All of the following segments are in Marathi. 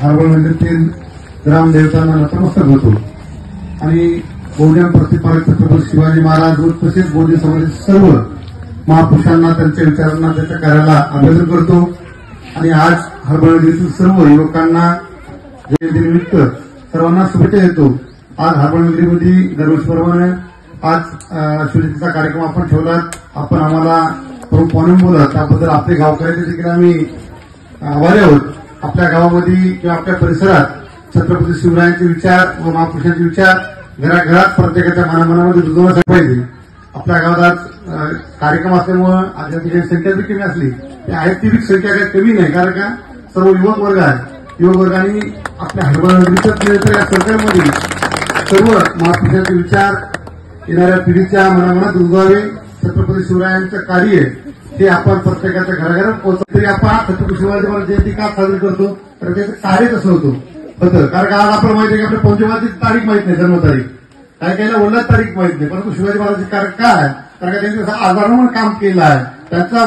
हरवळलेतील ग्रामदेवतांना नतमस्तक होतो आणि बहुजन प्रतिपादक छत्रपती शिवाजी महाराज व तसेच बहुजन समाजाचे सर्व महापुरुषांना त्यांच्या विचारांना त्यांच्या कार्याला अभिवादन करतो आणि आज हरवळलेतील सर्व युवकांना जयंतीनिमित्त सर्वांना शुभेच्छा देतो। आज हरवळलेमध्ये दरवर्षीप्रमाणे आज शिवजयंतीचा कार्यक्रम आपण ठेवला। आपण आम्हाला प्रमुख पाहुणे बोलत त्याबद्दल आपले गावकऱ्यांचे देखील आम्ही आभारी आहोत। आपल्या गावामध्ये किंवा आपल्या परिसरात छत्रपती शिवरायांचे विचार व महापुरुषांचे विचार घराघरात प्रत्येकाच्या मनामध्ये रुजवण्यासाठी पाहिजे। आपल्या गावात आज कार्यक्रम असल्यामुळे आज त्याची संख्या जरी कमी असली ती आयत्तिक संख्या काही कमी नाही, कारण का सर्व युवक वर्ग आहे। युवक वर्गाने आपल्या हरवळलेल्या या सरकारमध्ये सर्व महापुरुषांचे विचार येणाऱ्या पिढीच्या मनामनात रुजवावे। छत्रपती शिवरायांचं कार्य हे आपण प्रत्येकाच्या घराघरात पोहोचवतो। तरी आपण छत्रपती शिवाजी महाराज जयंती का साजरी करतो तर त्याचं कार्य कसं होतं, कारण का आज आपल्याला माहिती आहे की आपल्या पंचमाची तारीख माहित नाही, जन्मतारीख काही काहीला वडिलांची तारीख माहित नाही, परंतु शिवाजी महाराजांचे कार्य काय आहे कारण का त्यांनी आजारावर काम केलं आहे। त्यांचा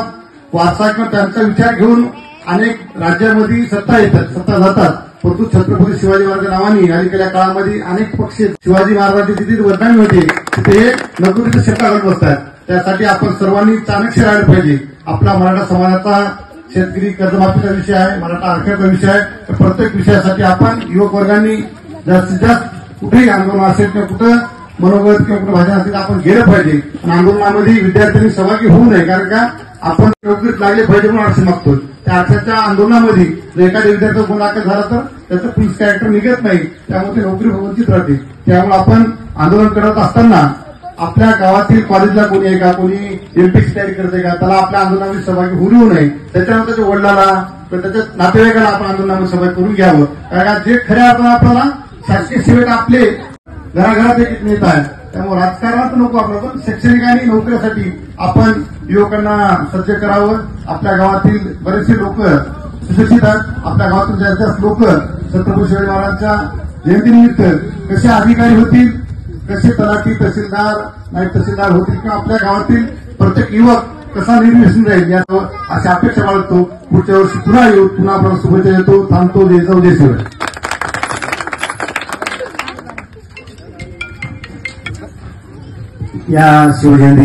वारसा किंवा त्यांचा विचार घेऊन अनेक राज्यामध्ये सत्ता येतात, सत्ता जातात, परंतु छत्रपती शिवाजी महाराजांच्या नावाने अलीकडल्या काळामध्ये अनेक पक्ष शिवाजी महाराजांची जिथे बदनामी होते तिथे नोकरीचं शेपटा घालून बसतात। त्यासाठी आपण सर्वांनी चाणक्य राहायला पाहिजे। आपला मराठा समाजाचा शेतकरी कर्जमाफीचा विषय आहे, मराठा आरक्षणाचा विषय आहे, तर प्रत्येक विषयासाठी आपण युवक वर्गांनी जास्तीत जास्त कुठेही आंदोलन असेल किंवा कुठं मनोगत किंवा कुठं भाषण असेल आपण गेलं पाहिजे। आंदोलनामध्ये विद्यार्थ्यांनी सहभागी होऊ नये, कारण का आपण नोकरीत लागले पाहिजे म्हणून आरक्षण मागतो। त्या आरक्षणाच्या आंदोलनामध्ये जर एखाद्या विद्यार्थ्याचा गुन्हा दाखल झाला तर त्याचं पोलीस कॅरेक्टर निघत नाही, त्यामुळे ते नोकरी वंचित राहते। त्यामुळे आपण आंदोलन करत असताना आपल्या गावातील कॉलेजला कोणी आहे का, कोणी एमपीसी तयारी करते का, त्याला आपल्या आंदोलनामध्ये सहभागी होऊ नये। त्याच्यानंतर त्याच्या वडिलाला किंवा त्याच्या नातेवाईकाला आपण आंदोलनामध्ये सहभागी करून घ्यावं, कारण जे खऱ्या अर्थानं आपल्याला शासकीय सेवेत आपले घराघरात एक नेता आहे। त्यामुळे राजकारणात नको आपलं, पण शैक्षणिक आणि नोकरीसाठी आपण युवकांना सज्ज करावं। आपल्या गावातील बरेचसे लोक सुशिक्षित आहेत, आपल्या गावातून जास्तीत जास्त लोक छत्रपती शिवाजी महाराजांच्या जयंतीनिमित्त कसे अधिकारी होतील, कसे तलाठी तहसीलदार नायब तहसीलदार होतील किंवा आपल्या गावातील प्रत्येक युवक कसा निर्व्यसन राहील यावर अशी अपेक्षा बाळगतो। पुढच्या वर्षी पुन्हा येऊ, पुन्हा आपण शुभेच्छा देतो। थांबतो, जय जाऊ, जय शिवराय। या शिवजयंती